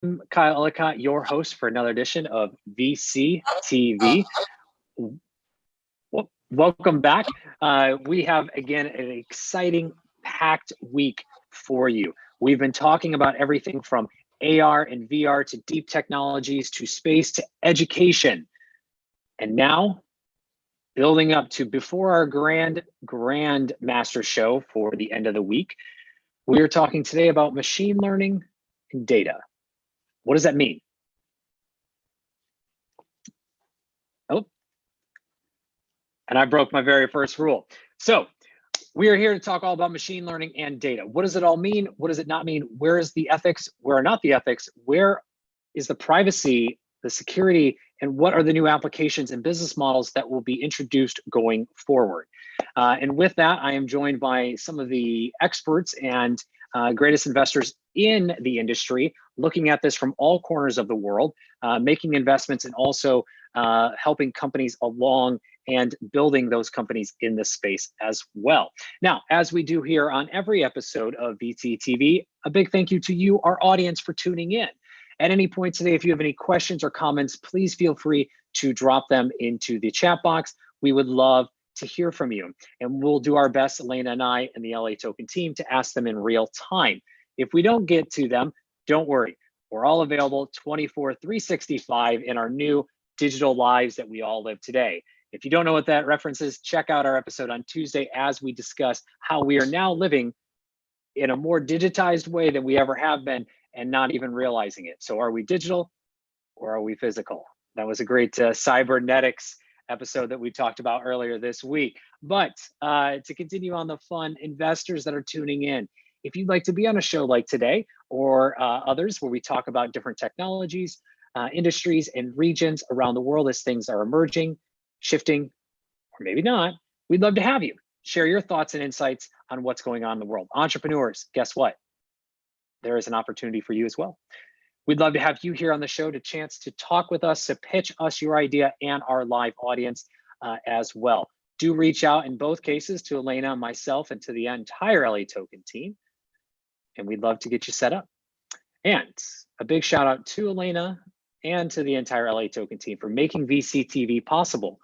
I'm Kyle Ellicott, your host for another edition of VCTV. Welcome back. We have, again, an exciting, packed week for you. We've been talking about everything from AR and VR to deep technologies to space to education. And now, building up to before our grand master show for the end of the week, we are talking today about machine learning and data. What does that mean? Oh, and I broke my very first rule. So we are here to talk all about machine learning and data. What does it all mean? What does it not mean? Where is the ethics? Where are not the ethics? Where is the privacy, the security, and what are the new applications and business models that will be introduced going forward? And with that, I am joined by some of the experts and greatest investors in the industry, looking at this from all corners of the world, making investments and also helping companies along and building those companies in this space as well. Now, as we do here on every episode of VCTV, a big thank you to you, our audience, for tuning in. At any point today, if you have any questions or comments, please feel free to drop them into the chat box. We would love to hear from you. And we'll do our best, Elena and I and the LA Token team, to ask them in real time. If we don't get to them, don't worry. We're all available 24/365 in our new digital lives that we all live today. If you don't know what that references, check out our episode on Tuesday as we discuss how we are now living in a more digitized way than we ever have been and not even realizing it. So are we digital or are we physical? That was a great cybernetics episode that we talked about earlier this week. But to continue on the fun, investors that are tuning in, if you'd like to be on a show like today or others where we talk about different technologies, industries, and regions around the world as things are emerging, shifting, or maybe not, we'd love to have you. Share your thoughts and insights on what's going on in the world. Entrepreneurs, guess what? There is an opportunity for you as well. We'd love to have you here on the show to chance to talk with us, to pitch us your idea and our live audience as well. Do reach out in both cases to Elena, myself, and to the entire LA Token team. And we'd love to get you set up. And a big shout out to Elena and to the entire LA Token team for making VCTV possible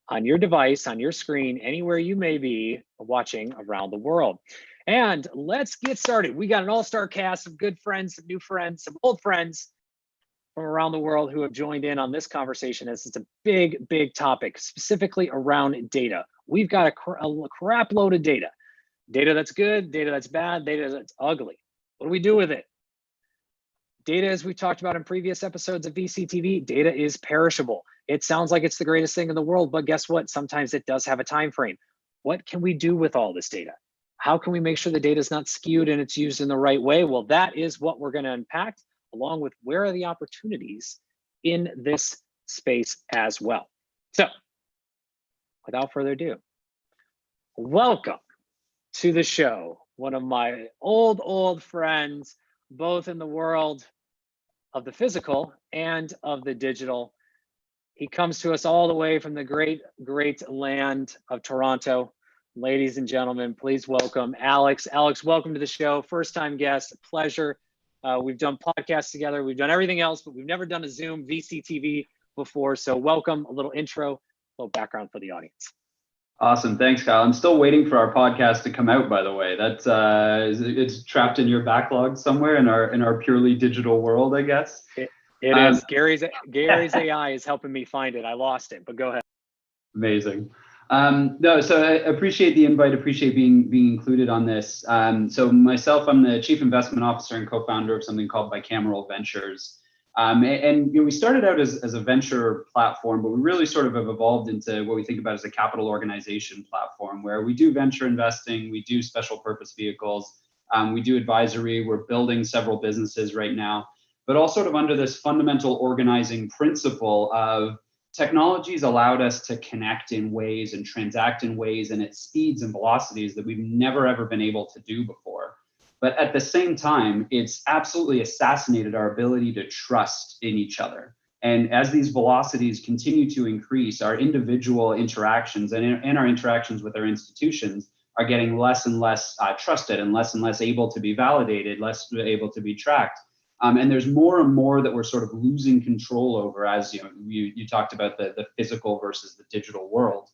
on your device, on your screen, anywhere you may be watching around the world. And let's get started. We got an all-star cast of good friends, some new friends, some old friends from around the world who have joined in on this conversation, as it's a big, big topic, specifically around data. We've got a crap load of data. Data that's good, data that's bad, data that's ugly. What do we do with it? Data, as we talked about in previous episodes of VCTV, data is perishable. It sounds like it's the greatest thing in the world, but guess what? Sometimes it does have a time frame. What can we do with all this data? How can we make sure the data is not skewed and it's used in the right way? Well, that is what we're going to unpack, along with where are the opportunities in this space as well. So, without further ado, welcome to the show, one of my old friends, both in the world of the physical and of the digital. He comes to us all the way from the great land of Toronto. Ladies and gentlemen, please welcome Alex. Alex, welcome to the show. First time guest, pleasure. We've done podcasts together. We've done everything else, but we've never done a Zoom VCTV before. So welcome, a little intro, a little background for the audience. Awesome. Thanks, Kyle. I'm still waiting for our podcast to come out, by the way. That's it's trapped in your backlog somewhere in our purely digital world, I guess. It is. Gary's AI is helping me find it. I lost it, but go ahead. Amazing. No, so I appreciate the invite, appreciate being included on this. So myself, I'm the Chief Investment Officer and co-founder of something called Bicameral Ventures. And we started out as a venture platform, but we really sort of have evolved into what we think about as a capital organization platform, where we do venture investing, we do special purpose vehicles, we do advisory, we're building several businesses right now, but all sort of under this fundamental organizing principle of technology's allowed us to connect in ways and transact in ways and at speeds and velocities that we've never ever been able to do before. But at the same time, it's absolutely assassinated our ability to trust in each other. And as these velocities continue to increase, our individual interactions and our interactions with our institutions are getting less and less trusted and less able to be validated, less able to be tracked. And there's more and more that we're sort of losing control over, as you talked about the physical versus the digital world.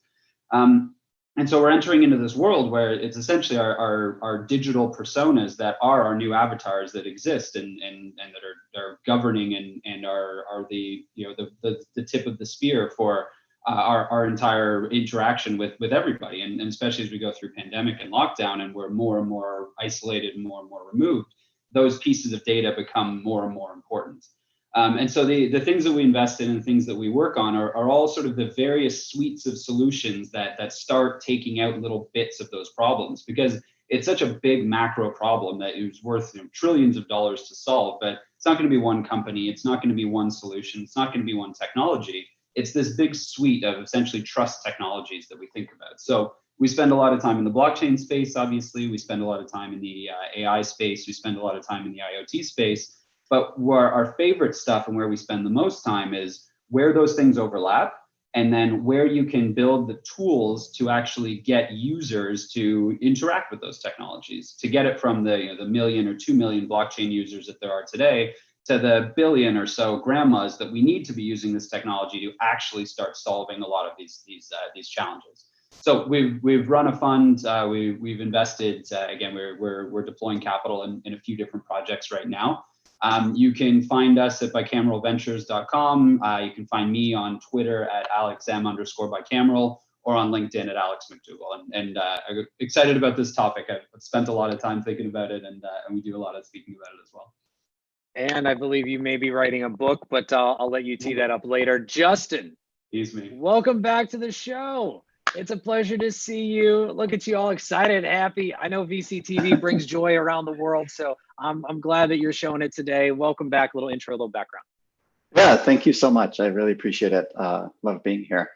And so we're entering into this world where it's essentially our digital personas that are our new avatars that exist and that are governing and are the the tip of the spear for our entire interaction with everybody. And especially as we go through pandemic and lockdown and we're more and more isolated and more removed, those pieces of data become more and more important. And so the things that we invest in and things that we work on are all sort of the various suites of solutions that start taking out little bits of those problems, because it's such a big macro problem that is worth trillions of dollars to solve. But it's not going to be one company. It's not going to be one solution. It's not going to be one technology. It's this big suite of essentially trust technologies that we think about. So we spend a lot of time in the blockchain space, obviously. We spend a lot of time in the AI space. We spend a lot of time in the IoT space. But where our favorite stuff and where we spend the most time is where those things overlap, and then where you can build the tools to actually get users to interact with those technologies, to get it from the million or 2 million blockchain users that there are today to the billion or so grandmas that we need to be using this technology to actually start solving a lot of these challenges. So we've run a fund. We've invested. Again, we're deploying capital in a few different projects right now. You can find us at bicameralventures.com. You can find me on Twitter at alexm_bicameral or on LinkedIn at Alex McDougall. And I'm excited about this topic. I've spent a lot of time thinking about it, and we do a lot of speaking about it as well. And I believe you may be writing a book, but I'll let you tee that up later. Justin, He's me. Welcome back to the show. It's a pleasure to see you. Look at you all excited, happy. I know VCTV brings joy around the world, so I'm glad that you're showing it today. Welcome back. Little intro, little background. Yeah, thank you so much. I really appreciate it. Love being here.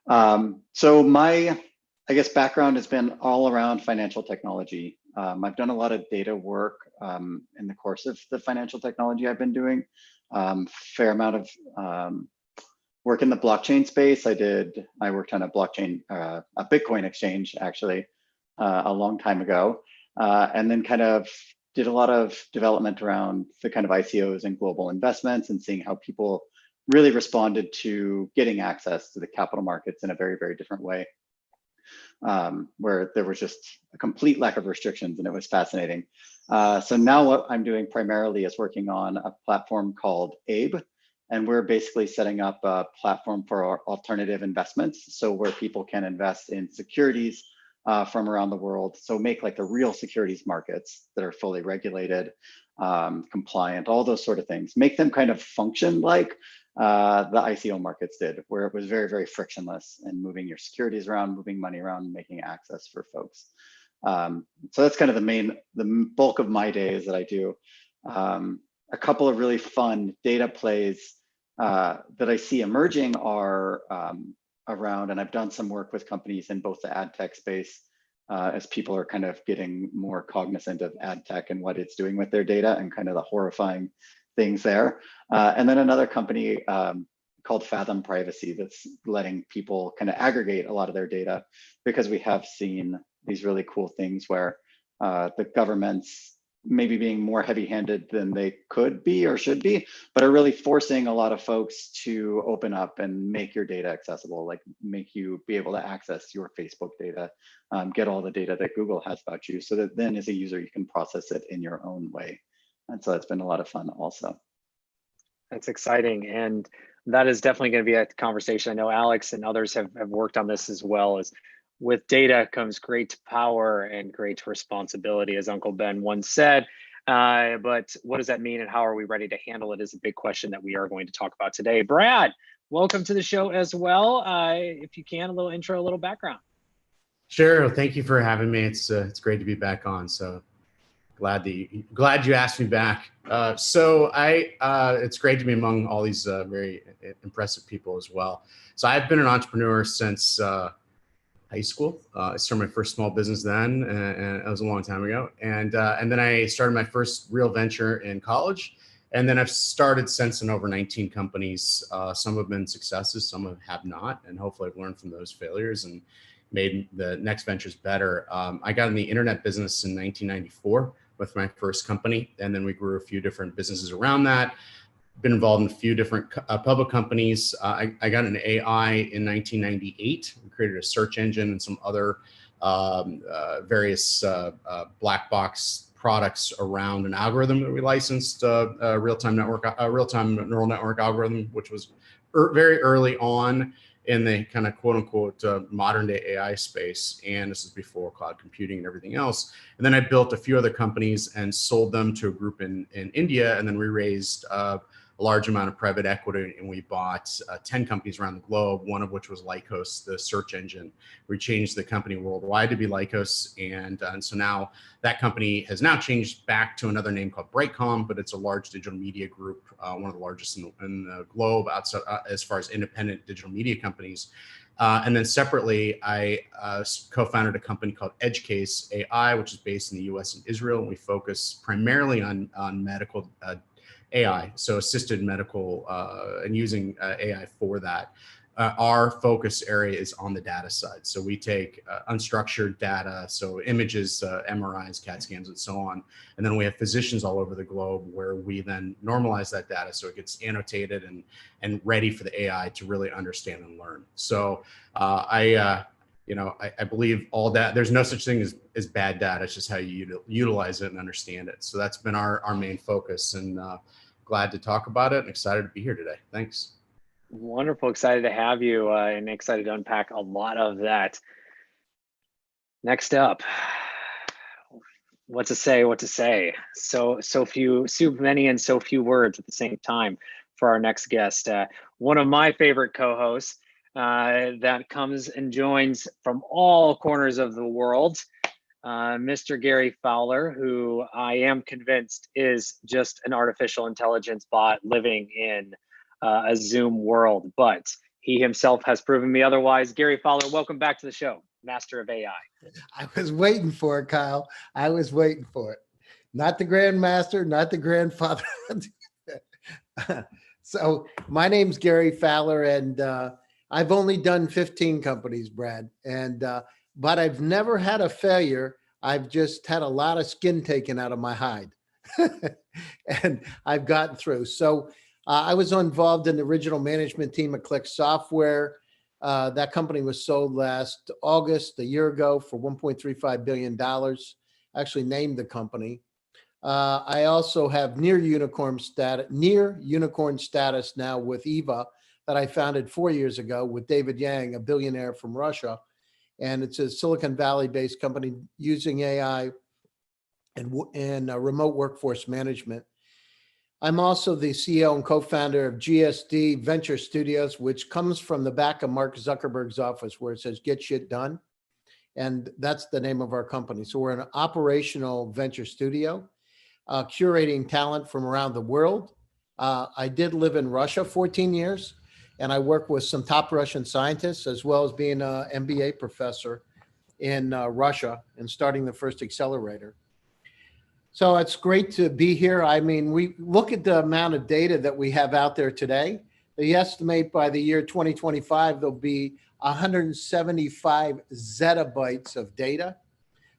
So my, I guess, background has been all around financial technology. I've done a lot of data work in the course of the financial technology I've been doing. Fair amount of work in the blockchain space. I worked on a blockchain, a Bitcoin exchange actually, a long time ago, and then kind of did a lot of development around the kind of ICOs and global investments and seeing how people really responded to getting access to the capital markets in a very, very different way, where there was just a complete lack of restrictions, and it was fascinating. So now what I'm doing primarily is working on a platform called ABE, and we're basically setting up a platform for our alternative investments. So where people can invest in securities from around the world. So make like the real securities markets that are fully regulated, compliant, all those sort of things. Make them kind of function like the ICO markets did, where it was very, very frictionless and moving your securities around, moving money around, making access for folks. So that's kind of the bulk of my day is that I do a couple of really fun data plays that I see emerging are around, and I've done some work with companies in both the ad tech space as people are kind of getting more cognizant of ad tech and what it's doing with their data and kind of the horrifying things there. And then another company called Fathom Privacy that's letting people kind of aggregate a lot of their data, because we have seen these really cool things where the governments maybe being more heavy-handed than they could be or should be, but are really forcing a lot of folks to open up and make your data accessible, like make you be able to access your Facebook data, get all the data that Google has about you, so that then as a user, you can process it in your own way. And so it's been a lot of fun also. That's exciting. And that is definitely going to be a conversation. I know Alex and others have worked on this as well. As with data comes great power and great responsibility, as Uncle Ben once said. But what does that mean and how are we ready to handle it is a big question that we are going to talk about today. Brad, welcome to the show as well. If you can, a little intro, a little background. Sure. Well, thank you for having me. It's great to be back on. So glad you asked me back. It's great to be among all these very impressive people as well. So I've been an entrepreneur since high school. I started my first small business then, and it was a long time ago. And then I started my first real venture in college. And then I've started since in over 19 companies. Some have been successes, some have not. And hopefully I've learned from those failures and made the next ventures better. I got in the internet business in 1994, with my first company. And then we grew a few different businesses around that. Been involved in a few different public companies. I got an AI in 1998. We created a search engine and some other various black box products around an algorithm that we licensed, real-time neural network algorithm, which was very early on in the kind of quote unquote modern day AI space. And this is before cloud computing and everything else. And then I built a few other companies and sold them to a group in India. And then we raised a large amount of private equity, and we bought 10 companies around the globe, one of which was Lycos, the search engine. We changed the company worldwide to be Lycos. And so now that company has now changed back to another name called Brightcom, but it's a large digital media group, one of the largest in the globe outside, as far as independent digital media companies. And then separately, I co-founded a company called EdgeCase AI, which is based in the US and Israel. And we focus primarily on medical AI, so assisted medical and using AI for that. Our focus area is on the data side. So we take unstructured data, so images, MRIs, CAT scans, and so on. And then we have physicians all over the globe where we then normalize that data so it gets annotated and ready for the AI to really understand and learn. So I believe all that there's no such thing as bad data. It's just how you utilize it and understand it. So that's been our main focus, and glad to talk about it and excited to be here today. Thanks. Wonderful. Excited to have you and excited to unpack a lot of that. Next up, what to say? So many and so few words at the same time for our next guest. One of my favorite co-hosts that comes and joins from all corners of the world, Mr. Gary Fowler, who I am convinced is just an artificial intelligence bot living in a Zoom world, but he himself has proven me otherwise. Gary Fowler, welcome back to the show, master of AI. I was waiting for it, Kyle. I was waiting for it. Not the grandmaster, not the grandfather. So my name's Gary Fowler, and I've only done 15 companies, Brad, and but I've never had a failure. I've just had a lot of skin taken out of my hide, and I've gotten through. So I was involved in the original management team at Click Software. That company was sold last August, a year ago, for $1.35 billion. I actually named the company. I also have near unicorn status now with Eva, that I founded 4 years ago with David Yang, a billionaire from Russia. And it's a Silicon Valley-based company using AI and remote workforce management. I'm also the CEO and co-founder of GSD Venture Studios, which comes from the back of Mark Zuckerberg's office where it says, "Get shit done." And that's the name of our company. So we're an operational venture studio, curating talent from around the world. I did live in Russia 14 years, and I work with some top Russian scientists, as well as being an MBA professor in Russia and starting the first accelerator. So it's great to be here. I mean, we look at the amount of data that we have out there today. They estimate by the year 2025, there'll be 175 zettabytes of data.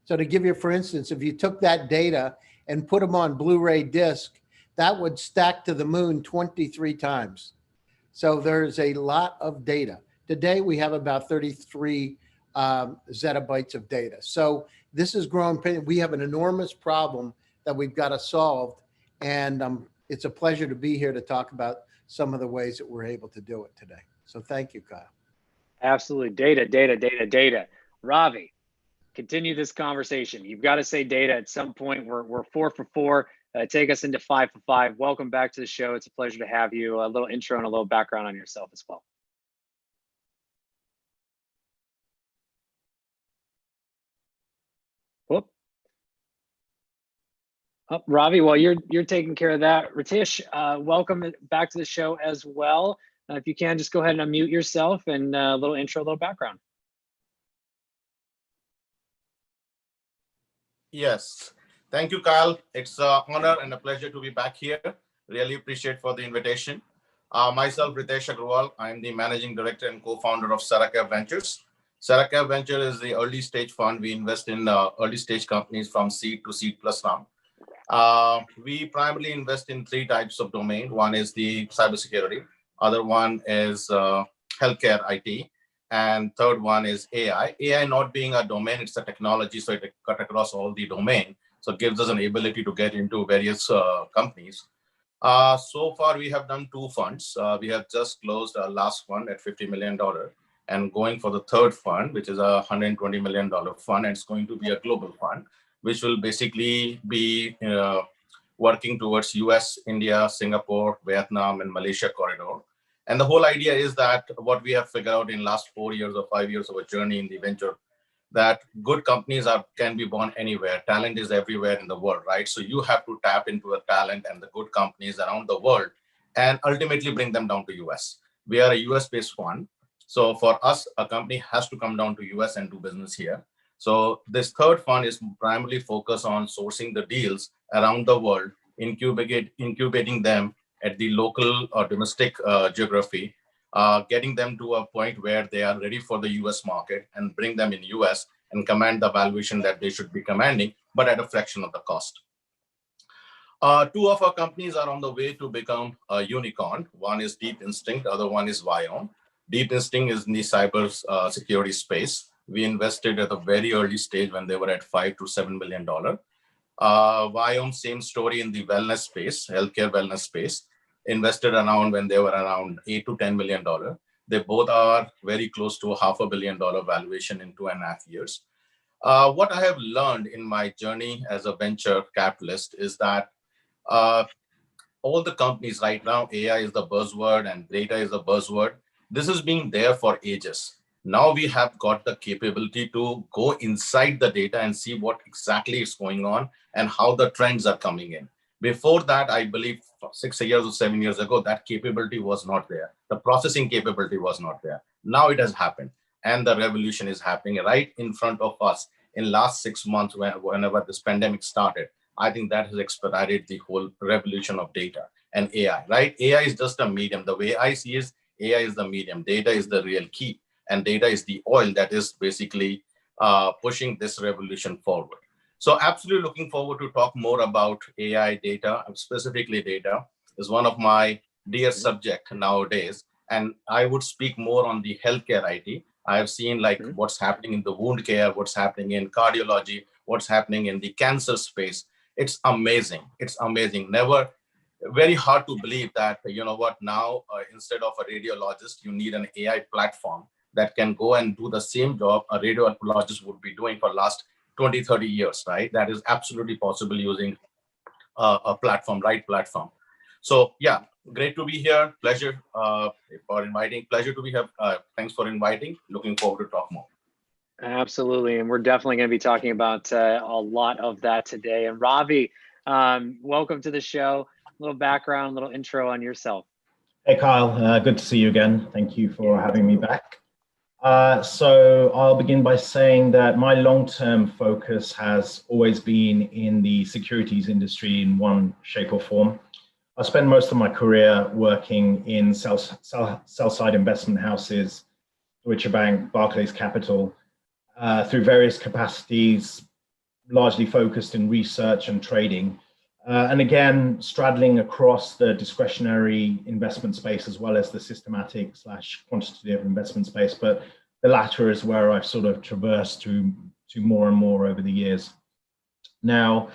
So to give you, for instance, if you took that data and put them on Blu-ray disc, that would stack to the moon 23 times. So there's a lot of data. Today, we have about 33 zettabytes of data. So this is growing. We have an enormous problem that we've got to solve. And it's a pleasure to be here to talk about some of the ways that we're able to do it today. So thank you, Kyle. Absolutely. Data. Ravi, continue this conversation. You've got to say data at some point. We're 4 for 4. Take us into 5 for 5. Welcome back to the show. It's a pleasure to have you. A little intro and a little background on yourself as well. Whoop. Oh, Ravi, while you're taking care of that, Ritesh, welcome back to the show as well. If you can, just go ahead and unmute yourself and a little intro, a little background. Yes, thank you, Kyle. It's an honor and a pleasure to be back here. Really appreciate for the invitation. Myself, Ritesh Agrawal. I'm the managing director and co-founder of Saraka Ventures. Saraka Venture is the early stage fund. We invest in early stage companies from seed to seed plus round. We primarily invest in three types of domain. One is the cybersecurity, other one is healthcare IT, and third one is AI. AI not being a domain, it's a technology, so it cut across all the domain. So it gives us an ability to get into various companies. So far, we have done two funds. We have just closed our last fund at $50 million and going for the third fund, which is a $120 million fund. And it's going to be a global fund, which will basically be working towards US, India, Singapore, Vietnam, and Malaysia corridor. And the whole idea is that what we have figured out in last 4 years or 5 years of a journey in the venture, that good companies can be born anywhere. Talent is everywhere in the world, right? So you have to tap into the talent and the good companies around the world and ultimately bring them down to US. We are a US-based fund. So for us, a company has to come down to US and do business here. So this third fund is primarily focused on sourcing the deals around the world, incubating them at the local or domestic geography, getting them to a point where they are ready for the US market and bring them in US and command the valuation that they should be commanding, but at a fraction of the cost. Two of our companies are on the way to become a unicorn. One is Deep Instinct, the other one is Viome. Deep Instinct is in the cyber security space. We invested at a very early stage when they were at $5 to $7 million. Viome, same story in the wellness space, healthcare wellness space. Invested around when they were around $8 to $10 million. They both are very close to $500 million valuation in 2.5 years. What I have learned in my journey as a venture capitalist is that all the companies right now, AI is the buzzword and data is the buzzword. This has been there for ages. Now we have got the capability to go inside the data and see what exactly is going on and how the trends are coming in. Before that, I believe 6 years or 7 years ago, that capability was not there. The processing capability was not there. Now it has happened. And the revolution is happening right in front of us in last 6 months, whenever this pandemic started. I think that has expedited the whole revolution of data and AI, right? AI is just a medium. The way I see is AI is the medium. Data is the real key. And data is the oil that is basically pushing this revolution forward. So absolutely looking forward to talk more about AI data, specifically data is one of my dear subject nowadays. And I would speak more on the healthcare IT. I have seen like what's happening in the wound care, what's happening in cardiology, what's happening in the cancer space. It's amazing. It's amazing. Very hard to believe that, you know what, now instead of a radiologist, you need an AI platform that can go and do the same job a radiologist would be doing for last 20, 30 years, right? That is absolutely possible using a platform, right platform. So yeah, great to be here. Pleasure for inviting. Pleasure to be here. Thanks for inviting. Looking forward to talk more. Absolutely. And we're definitely going to be talking about a lot of that today. And Ravi, welcome to the show. A little background, a little intro on yourself. Hey, Kyle. Good to see you again. Thank you for having me back. So I'll begin by saying that my long-term focus has always been in the securities industry in one shape or form. I spent most of my career working in sell-side investment houses, Deutsche Bank, Barclays Capital, through various capacities, largely focused in research and trading. And again, straddling across the discretionary investment space as well as the systematic / quantitative investment space. But the latter is where I've sort of traversed to more and more over the years. Now,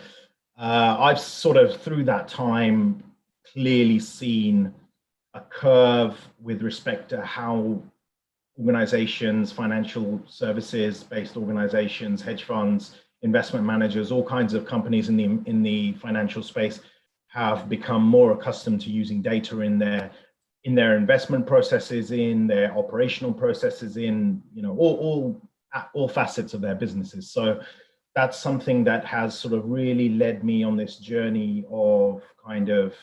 I've sort of through that time clearly seen a curve with respect to how organizations, financial services based organizations, hedge funds, investment managers, all kinds of companies in the financial space have become more accustomed to using data in their investment processes, in their operational processes, in all facets of their businesses. So that's something that has sort of really led me on this journey of kind of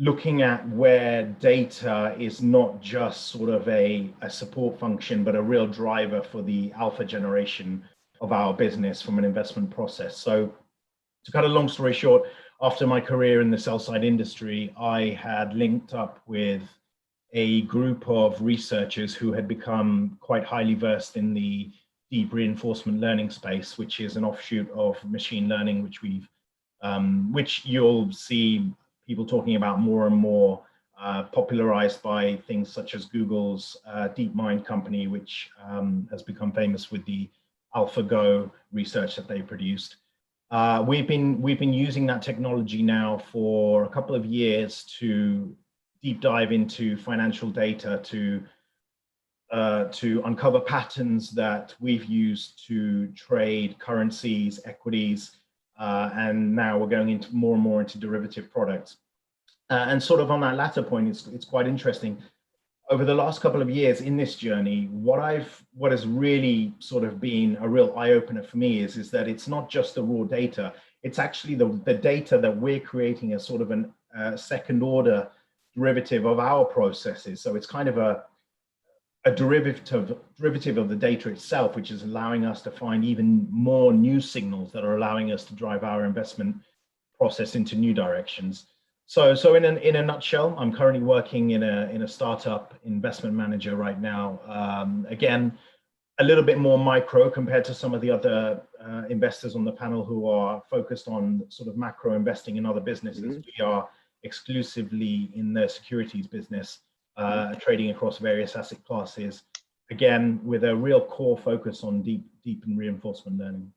looking at where data is not just sort of a support function, but a real driver for the alpha generation of our business from an investment process. So to cut a long story short, after my career in the sell-side industry, I had linked up with a group of researchers who had become quite highly versed in the deep reinforcement learning space, which is an offshoot of machine learning, which you'll see people talking about more and more, popularized by things such as Google's DeepMind company, which has become famous with the AlphaGo research that they produced. We've been using that technology now for a couple of years to deep dive into financial data to uncover patterns that we've used to trade currencies, equities, and now we're going into more and more into derivative products. And sort of on that latter point, it's quite interesting. Over the last couple of years in this journey, what has really sort of been a real eye-opener for me is that it's not just the raw data, it's actually the data that we're creating as sort of a second order derivative of our processes. So it's kind of a derivative of the data itself, which is allowing us to find even more new signals that are allowing us to drive our investment process into new directions. So in a nutshell, I'm currently working in a startup investment manager right now. Again, a little bit more micro compared to some of the other investors on the panel who are focused on sort of macro investing in other businesses. We are exclusively in the securities business, trading across various asset classes. Again, with a real core focus on deep and reinforcement learning.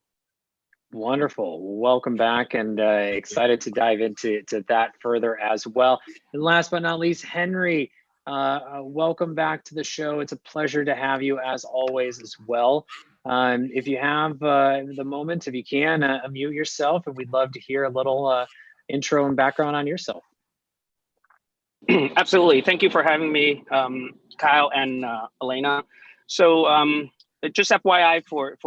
Wonderful. Welcome back, and excited to dive into that further as well. And last but not least, Henry, welcome back to the show. It's a pleasure to have you as always as well. If you have the moment, if you can, unmute yourself, and we'd love to hear a little intro and background on yourself. Absolutely. Thank you for having me, Kyle and Elena. So just FYI for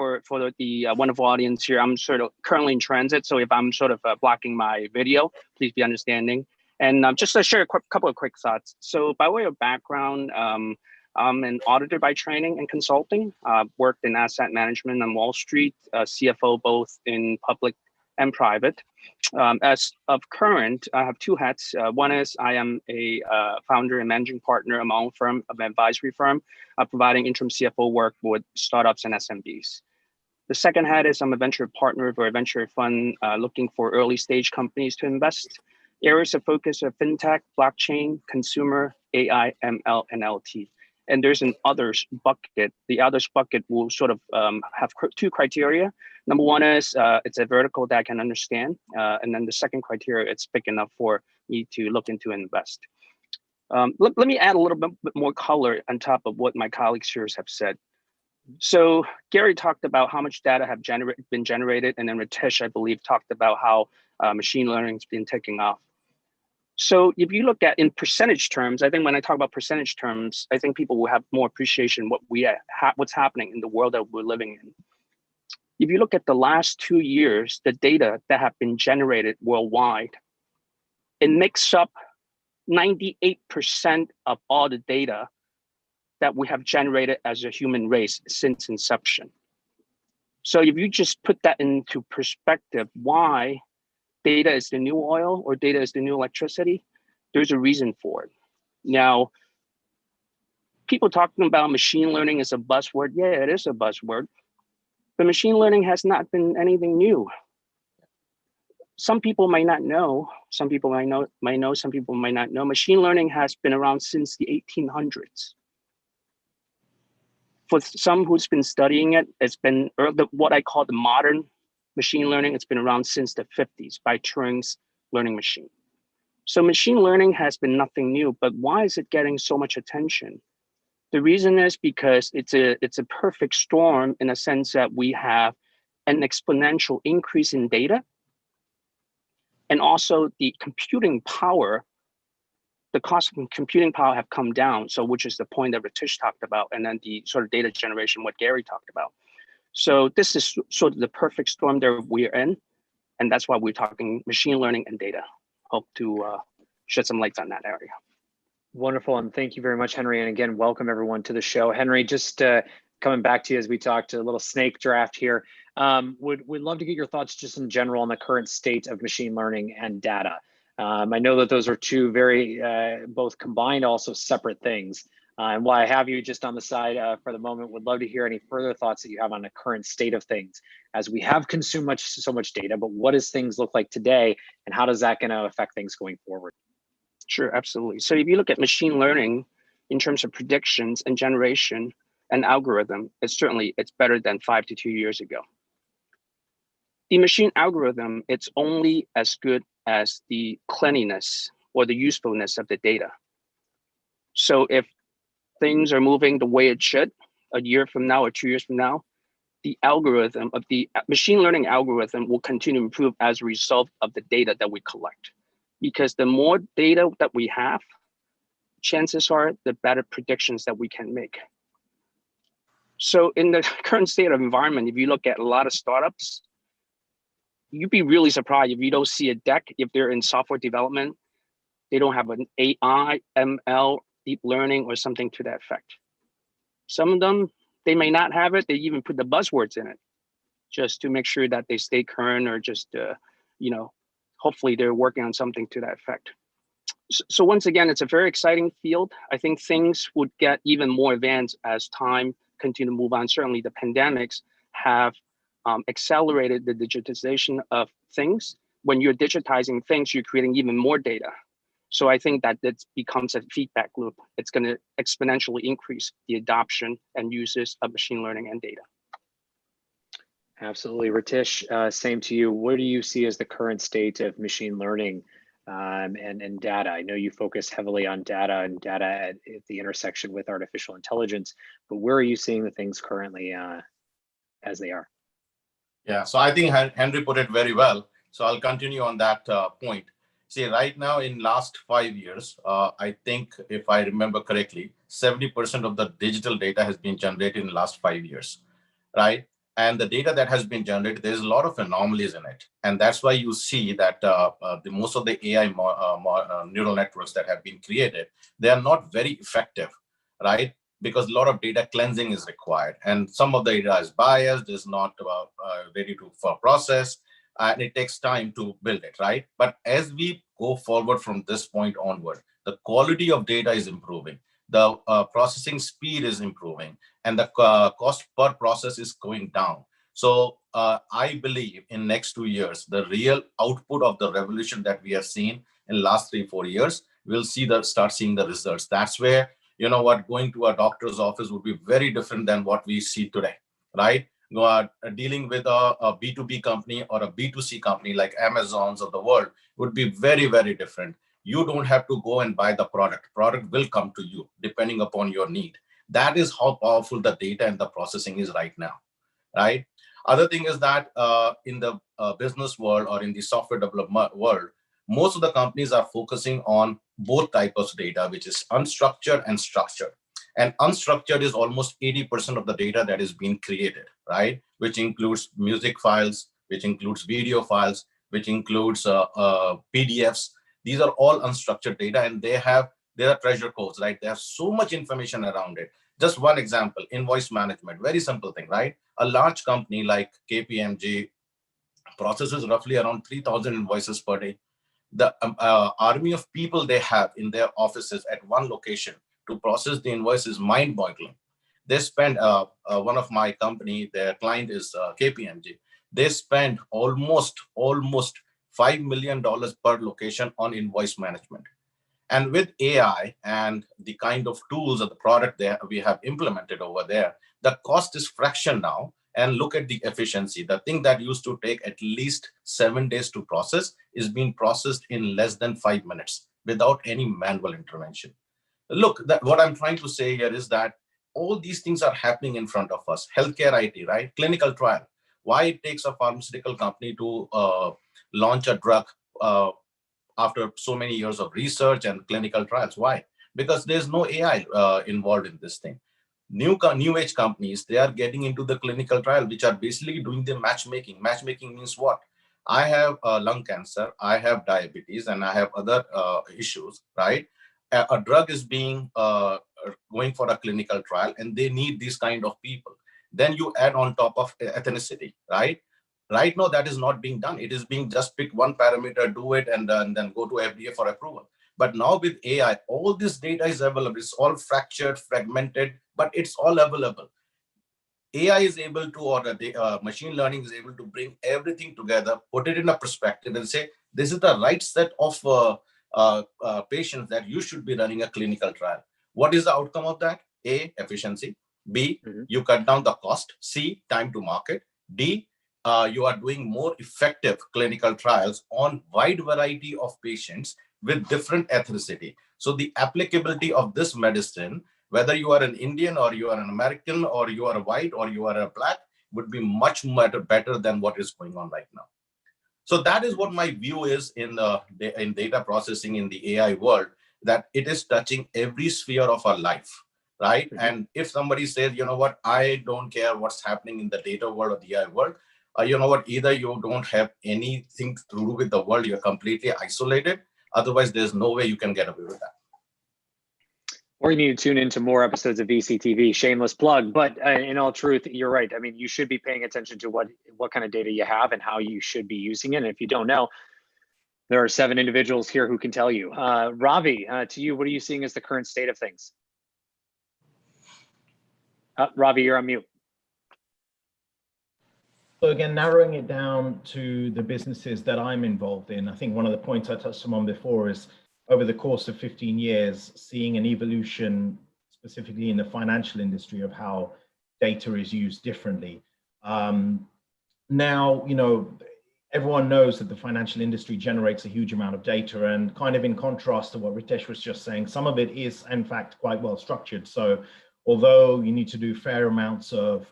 the wonderful audience here, I'm sort of currently in transit. So if I'm sort of blocking my video, please be understanding. And just to share a couple of quick thoughts. So by way of background, I'm an auditor by training and consulting. Worked in asset management on Wall Street, CFO both in public and private. As of current, I have two hats. One is I am a founder and managing partner of my own firm, of an advisory firm, providing interim CFO work with startups and SMBs. The second hat is I'm a venture partner for a venture fund looking for early stage companies to invest. Areas of focus are fintech, blockchain, consumer, AI, ML, and LT. And there's an others bucket. The others bucket will sort of have two criteria. Number one is it's a vertical that I can understand. And then the second criteria, it's big enough for me to look into and invest. Let me add a little bit more color on top of what my colleagues here have said. So Gary talked about how much data have been generated. And then Ritesh, I believe, talked about how machine learning has been taking off. So if you look at in percentage terms, I think when I talk about percentage terms, I think people will have more appreciation what's happening in the world that we're living in. If you look at the last 2 years, the data that have been generated worldwide, it makes up 98% of all the data that we have generated as a human race since inception. So if you just put that into perspective, why data is the new oil or data is the new electricity, there's a reason for it. Now, people talking about machine learning is a buzzword. Yeah, it is a buzzword, but machine learning has not been anything new. Some people might not know, some people might know, some people might not know. Machine learning has been around since the 1800s. For some who's been studying it, it's been what I call the modern machine learning. It's been around since the 50s by Turing's learning machine. So machine learning has been nothing new, but why is it getting so much attention? The reason is because it's a perfect storm in a sense that we have an exponential increase in data, and also the computing power, the cost of computing power have come down. So which is the point that Ritesh talked about, and then the sort of data generation, what Gary talked about. So this is sort of the perfect storm that we're in. And that's why we're talking machine learning and data. Hope to shed some lights on that area. Wonderful. And thank you very much, Henry. And again, welcome everyone to the show. Henry, just coming back to you as we talked, a little snake draft here. Would love to get your thoughts just in general on the current state of machine learning and data. I know that those are two very, both combined, also separate things. And while I have you just on the side for the moment, would love to hear any further thoughts that you have on the current state of things as we have consumed so much data, but what does things look like today and how does that going to affect things going forward? Sure, absolutely. So if you look at machine learning in terms of predictions and generation and algorithm, it's better than 5 to 2 years ago. The machine algorithm, it's only as good as the cleanliness or the usefulness of the data. So if things are moving the way it should a year from now or 2 years from now, the algorithm of the machine learning algorithm will continue to improve as a result of the data that we collect. Because the more data that we have, chances are the better predictions that we can make. So in the current state of environment, if you look at a lot of startups, you'd be really surprised if you don't see a deck, if they're in software development, they don't have an AI, ML, deep learning, or something to that effect. Some of them, they may not have it. They even put the buzzwords in it just to make sure that they stay current or just, hopefully they're working on something to that effect. So once again, it's a very exciting field. I think things would get even more advanced as time continue to move on. Certainly the pandemics have accelerated the digitization of things. When you're digitizing things, you're creating even more data. So I think that it becomes a feedback loop. It's going to exponentially increase the adoption and uses of machine learning and data. Absolutely. Ritesh, same to you. What do you see as the current state of machine learning and data? I know you focus heavily on data and data at the intersection with artificial intelligence, but where are you seeing the things currently as they are? Yeah, so I think Henry put it very well. So I'll continue on that point. See, right now in last 5 years, I think if I remember correctly, 70% of the digital data has been generated in the last 5 years, right? And the data that has been generated, there's a lot of anomalies in it. And that's why you see that most of the AI neural networks that have been created, they are not very effective, right? Because a lot of data cleansing is required. And some of the data is biased, is not ready for process, and it takes time to build it, right? But as we go forward from this point onward, the quality of data is improving, the processing speed is improving, and the cost per process is going down. So I believe in next 2 years, the real output of the revolution that we have seen in the last 3-4 years, we'll start seeing the results. That's where, going to a doctor's office would be very different than what we see today, right? Dealing with a B2B company or a B2C company like Amazon's of the world would be very, very different. You don't have to go and buy the product. Product will come to you depending upon your need. That is how powerful the data and the processing is right now, right? Other thing is that in the business world or in the software development world, most of the companies are focusing on both types of data, which is unstructured and structured. And unstructured is almost 80% of the data that is being created, right? Which includes music files, which includes video files, which includes PDFs. These are all unstructured data, and there are treasure codes, right? They have so much information around it. Just one example, invoice management, very simple thing, right? A large company like KPMG processes roughly around 3,000 invoices per day. The army of people they have in their offices at one location to process the invoice is mind-boggling. They spend, one of my company, their client is KPMG. They spend almost $5 million per location on invoice management. And with AI and the kind of tools of the product that we have implemented over there, the cost is fraction now. And look at the efficiency. The thing that used to take at least 7 days to process is being processed in less than 5 minutes without any manual intervention. Look, what I'm trying to say here is that all these things are happening in front of us. Healthcare IT, right? Clinical trial. Why it takes a pharmaceutical company to launch a drug after so many years of research and clinical trials? Why? Because there's no AI involved in this thing. New age companies, they are getting into the clinical trial, which are basically doing the matchmaking. Matchmaking means what? I have lung cancer, I have diabetes, and I have other issues, right? A drug is being going for a clinical trial, and they need these kind of people. Then you add on top of ethnicity, right? Right now, that is not being done. It is being just pick one parameter, do it, and then go to FDA for approval. But now with AI, all this data is available. It's all fractured, fragmented, but it's all available. AI is able to, or the machine learning is able to bring everything together, put it in a perspective and say, this is the right set of patients that you should be running a clinical trial. What is the outcome of that? A, efficiency. B, you cut down the cost. C, time to market. D, you are doing more effective clinical trials on wide variety of patients with different ethnicity. So the applicability of this medicine, whether you are an Indian or you are an American or you are white or you are a black, would be much better than what is going on right now. So that is what my view is in data processing in the AI world, that it is touching every sphere of our life, right? And if somebody says, you know what, I don't care what's happening in the data world or the AI world, you know what, either you don't have anything to do with the world, you're completely isolated. Otherwise, there's no way you can get away with that. Or you need to tune into more episodes of VCTV, shameless plug. But in all truth, you're right. I mean, you should be paying attention to what kind of data you have and how you should be using it. And if you don't know, there are 7 individuals here who can tell you. Ravi, to you, what are you seeing as the current state of things? Ravi, you're on mute. So again, narrowing it down to the businesses that I'm involved in, I think one of the points I touched on before is over the course of 15 years, seeing an evolution specifically in the financial industry of how data is used differently. Now, you know, everyone knows that the financial industry generates a huge amount of data, and kind of in contrast to what Ritesh was just saying, some of it is in fact quite well structured. So although you need to do fair amounts of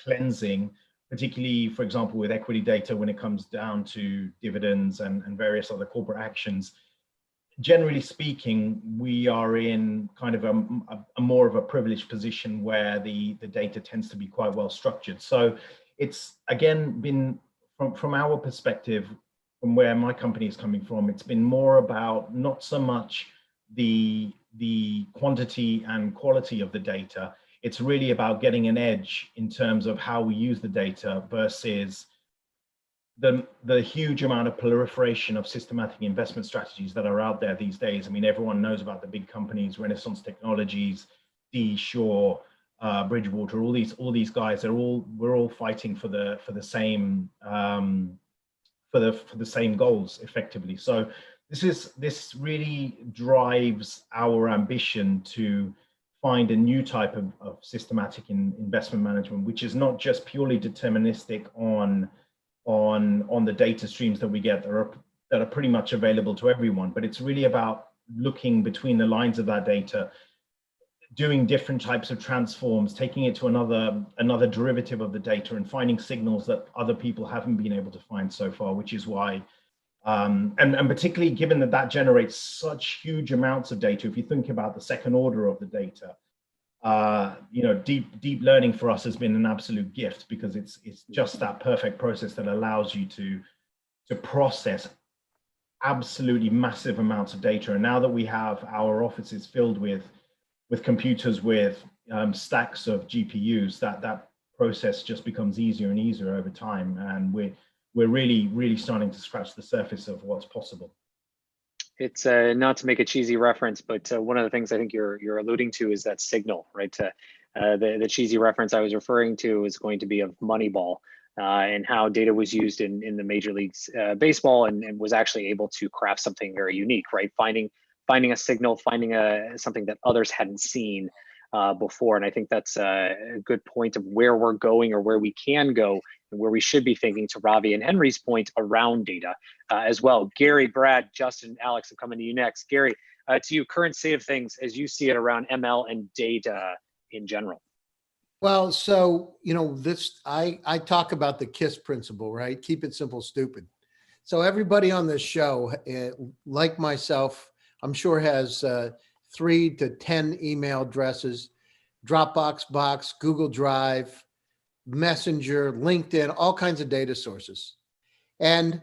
cleansing, particularly, for example, with equity data when it comes down to dividends and various other corporate actions, generally speaking, we are in kind of a more of a privileged position where the data tends to be quite well structured. So it's, again, been, from our perspective, from where my company is coming from, it's been more about not so much the quantity and quality of the data. It's really about getting an edge in terms of how we use the data versus the huge amount of proliferation of systematic investment strategies that are out there these days. I mean, everyone knows about the big companies, Renaissance Technologies, D, Shaw, Bridgewater, all these guys. We're all fighting for the same goals effectively. So this really drives our ambition to find a new type of systematic investment management, which is not just purely deterministic on the data streams that we get that are pretty much available to everyone, but it's really about looking between the lines of that data, doing different types of transforms, taking it to another derivative of the data and finding signals that other people haven't been able to find so far, which is why, and particularly given that generates such huge amounts of data, if you think about the second order of the data, you know, deep learning for us has been an absolute gift, because it's just that perfect process that allows you to process absolutely massive amounts of data. And now that we have our offices filled with computers with stacks of GPUs, that process just becomes easier and easier over time, and we're really starting to scratch the surface of what's possible. It's not to make a cheesy reference, but one of the things I think you're alluding to is that signal, right? The cheesy reference I was referring to is going to be of Moneyball, and how data was used in the Major Leagues Baseball and was actually able to craft something very unique, right? Finding a signal, finding something that others hadn't seen before. And I think that's a good point of where we're going, or where we can go, and where we should be thinking, to Ravi and Henry's point around data as well. Gary, Brad, Justin, Alex, I'm coming to you next. Gary, to you, current state of things as you see it around ML and data in general. Well, so, you know, I talk about the KISS principle, right? Keep it simple, stupid. So everybody on this show, like myself, I'm sure has 3 to 10 email addresses, Dropbox box, Google Drive, Messenger, LinkedIn, all kinds of data sources. And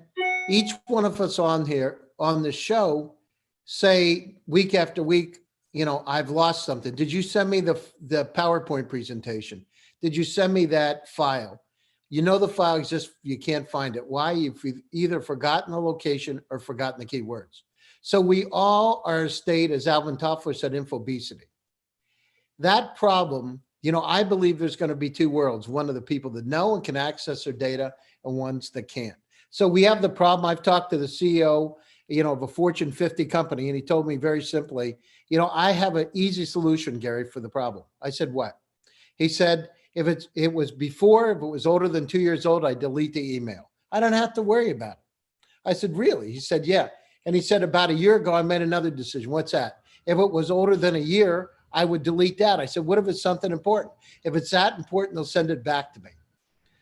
each one of us on here, on the show, say week after week, you know, I've lost something. Did you send me the PowerPoint presentation? Did you send me that file? You know, the file exists, you can't find it. Why? You've either forgotten the location or forgotten the keywords. So we all are a state, as Alvin Toffler said, infobesity. That problem, I believe there's going to be two worlds, one of the people that know and can access their data and ones that can't. So we have the problem. I've talked to the CEO, of a Fortune 50 company, and he told me very simply, I have an easy solution, Gary, for the problem. I said, what? He said, if it was older than 2 years old, I delete the email. I don't have to worry about it. I said, really? He said, yeah. And he said, about a year ago, I made another decision. What's that? If it was older than a year, I would delete that. I said, what if it's something important? If it's that important, they'll send it back to me.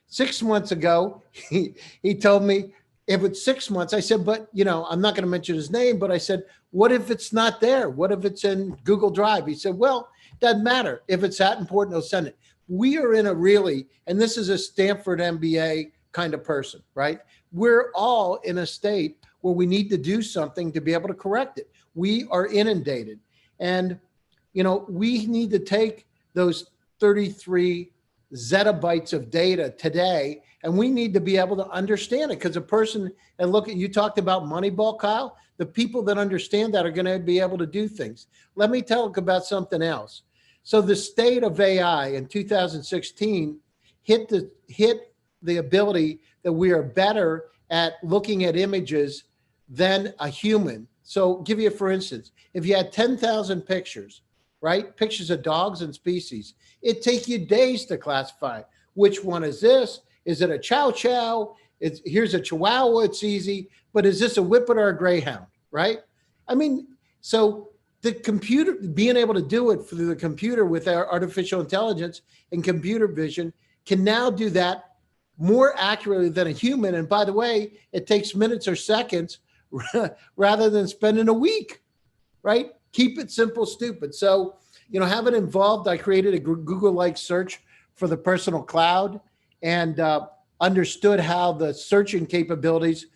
6 months ago, he told me, if it's 6 months, I said, but, I'm not going to mention his name, but I said, what if it's not there? What if it's in Google Drive? He said, well, doesn't matter. If it's that important, they'll send it. We are in a really, and this is a Stanford MBA kind of person, right? We're all in a state where we need to do something to be able to correct it. We are inundated. And, we need to take those 33 zettabytes of data today, and we need to be able to understand it, because a person, and look, you talked about Moneyball, Kyle, the people that understand that are going to be able to do things. Let me talk about something else. So the state of AI in 2016 hit the ability that we are better at looking at images than a human. So give you, for instance, if you had 10,000 pictures, right? Pictures of dogs and species, it'd take you days to classify. Which one is this? Is it a chow chow? Here's a chihuahua, it's easy, but is this a whippet or a greyhound, right? I mean, so the computer, being able to do it through the computer with our artificial intelligence and computer vision, can now do that more accurately than a human. And by the way, it takes minutes or seconds rather than spending a week, right? Keep it simple, stupid. So, having involved, I created a Google-like search for the personal cloud, and understood how the searching capabilities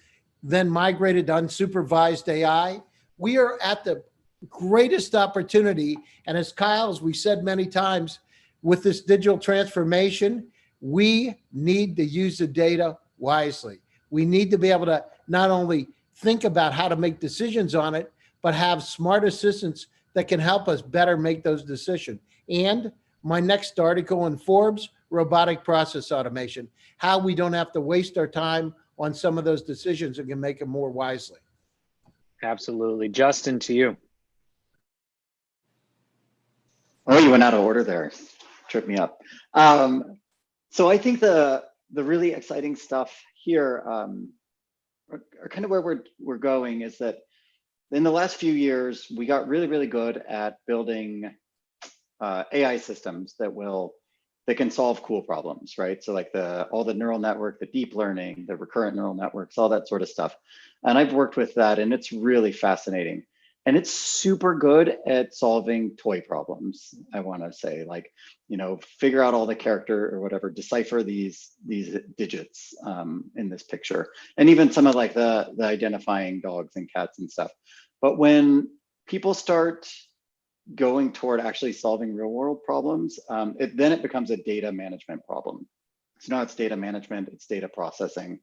then migrated to unsupervised AI. We are at the greatest opportunity. And as Kyle, as we said many times, with this digital transformation, we need to use the data wisely. We need to be able to not only think about how to make decisions on it, but have smart assistants that can help us better make those decisions. And my next article in Forbes, robotic process automation, how we don't have to waste our time on some of those decisions and can make them more wisely. Absolutely. Justin, to you. Oh, you went out of order there. Tripped me up. So I think the really exciting stuff here, or kind of where we're going, is that in the last few years, we got really, really good at building AI systems that can solve cool problems, right? So like all the neural network, the deep learning, the recurrent neural networks, all that sort of stuff. And I've worked with that, and it's really fascinating. And it's super good at solving toy problems, I want to say, like, figure out all the character or whatever, decipher these digits in this picture, and even some of like the identifying dogs and cats and stuff. But when people start going toward actually solving real world problems, then it becomes a data management problem. So now it's data management, it's data processing.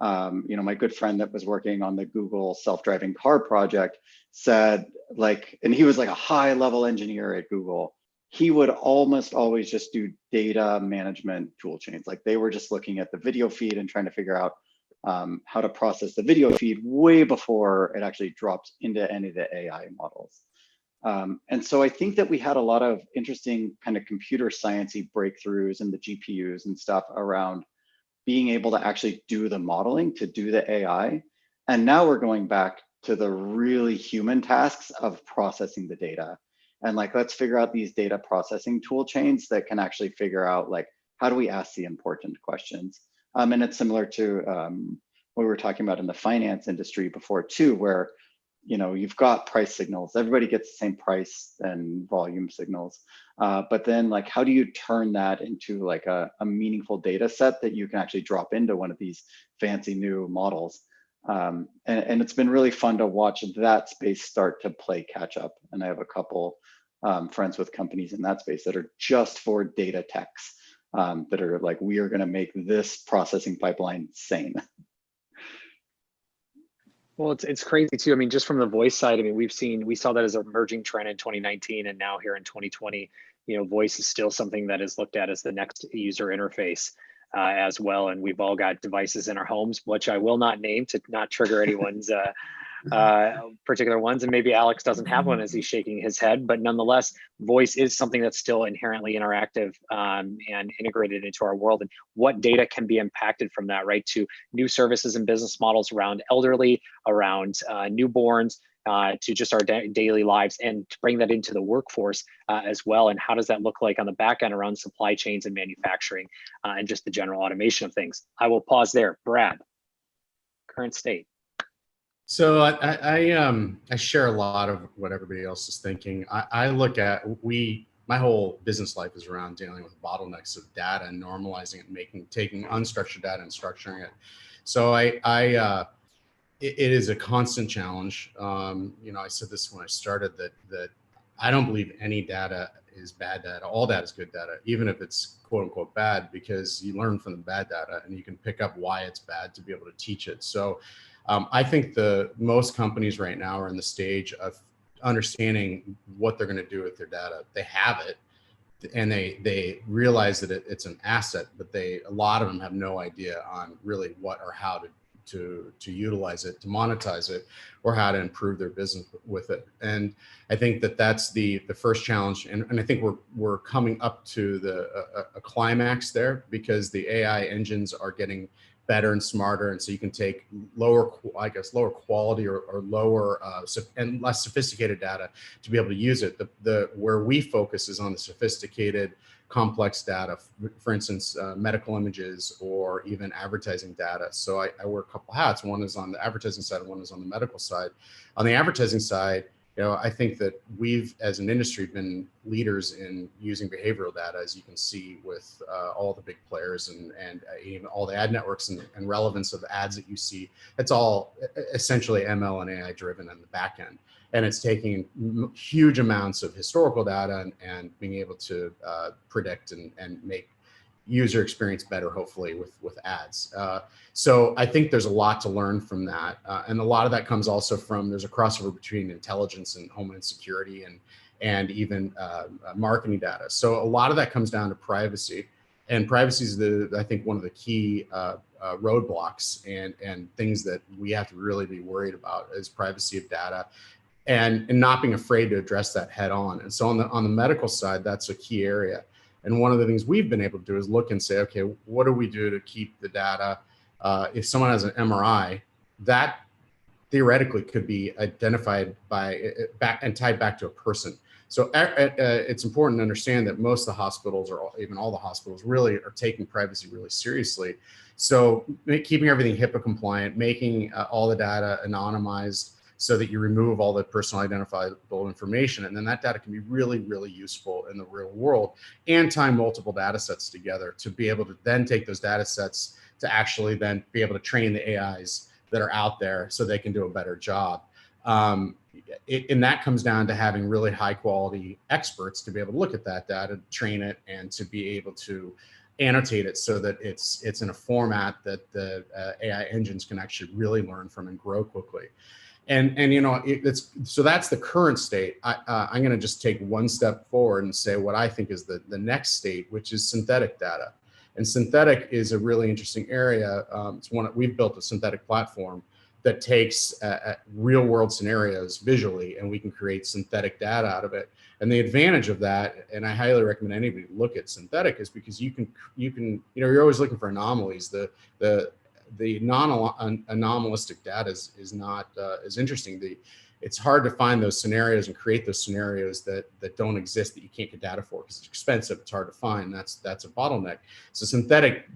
My good friend that was working on the Google self-driving car project said, and he was like a high level engineer at Google, he would almost always just do data management tool chains. Like they were just looking at the video feed and trying to figure out how to process the video feed way before it actually drops into any of the AI models. And so I think that we had a lot of interesting kind of computer sciencey breakthroughs in the GPUs and stuff around being able to actually do the modeling, to do the AI. And now we're going back to the really human tasks of processing the data. And let's figure out these data processing tool chains that can actually figure out how do we ask the important questions? And it's similar to what we were talking about in the finance industry before too, where you've got price signals. Everybody gets the same price and volume signals. But then how do you turn that into a meaningful data set that you can actually drop into one of these fancy new models? And it's been really fun to watch that space start to play catch up. And I have a couple friends with companies in that space that are just for data techs that are we are going to make this processing pipeline sane. Well, it's crazy too. I mean, just from the voice side, I mean, we saw that as an emerging trend in 2019, and now here in 2020, voice is still something that is looked at as the next user interface as well. And we've all got devices in our homes, which I will not name to not trigger anyone's particular ones. And maybe Alex doesn't have one as he's shaking his head, but nonetheless, voice is something that's still inherently interactive and integrated into our world. And what data can be impacted from that, right? To new services and business models around elderly, around newborns, to just our daily lives, and to bring that into the workforce as well. And how does that look like on the back end around supply chains and manufacturing and just the general automation of things? I will pause there. Brad, current state. So I share a lot of what everybody else is thinking. I look at my whole business life is around dealing with bottlenecks of data and normalizing it, taking unstructured data and structuring it. So it is a constant challenge. I said this when I started that I don't believe any data is bad data. All data is good data, even if it's quote unquote bad, because you learn from the bad data and you can pick up why it's bad to be able to teach it. So I think most companies right now are in the stage of understanding what they're going to do with their data. They have it, and they realize that it's an asset, but a lot of them have no idea on really what or how to utilize it, to monetize it, or how to improve their business with it. And I think that's the first challenge. And I think we're coming up to a climax there, because the AI engines are getting better and smarter, and so you can take lower quality or lower and less sophisticated data to be able to use it. Where we focus is on the sophisticated, complex data, for instance, medical images or even advertising data. So I wear a couple hats. One is on the advertising side, and one is on the medical side. On the advertising side, I think that we've, as an industry, been leaders in using behavioral data, as you can see with all the big players and even all the ad networks and relevance of the ads that you see. It's all essentially ML and AI driven on the back end. And it's taking huge amounts of historical data and being able to predict and make user experience better, hopefully, with ads. So I think there's a lot to learn from that. And a lot of that comes also from, there's a crossover between intelligence and homeland security and even marketing data. So a lot of that comes down to privacy. And privacy is I think one of the key roadblocks and things that we have to really be worried about is privacy of data. And not being afraid to address that head on. And so on the medical side, that's a key area. And one of the things we've been able to do is look and say, okay, what do we do to keep the data? If someone has an MRI, that theoretically could be identified and tied back to a person. So it's important to understand that most of the hospitals, or even all the hospitals, really are taking privacy really seriously. So keeping everything HIPAA compliant, making all the data anonymized, so that you remove all the personal identifiable information. And then that data can be really, really useful in the real world, and tie multiple data sets together to be able to then take those data sets to actually then be able to train the AIs that are out there so they can do a better job. And that comes down to having really high quality experts to be able to look at that data, train it, and to be able to annotate it so that it's in a format that the AI engines can actually really learn from and grow quickly. And so that's the current state. I'm going to just take one step forward and say what I think is the next state, which is synthetic data. And synthetic is a really interesting area. We've built a synthetic platform that takes real world scenarios visually, and we can create synthetic data out of it. And the advantage of that, and I highly recommend anybody look at synthetic, is because you're always looking for anomalies. The non-anomalistic data is not as interesting. It's hard to find those scenarios and create those scenarios that don't exist, that you can't get data for because it's expensive, it's hard to find. That's a bottleneck. So synthetic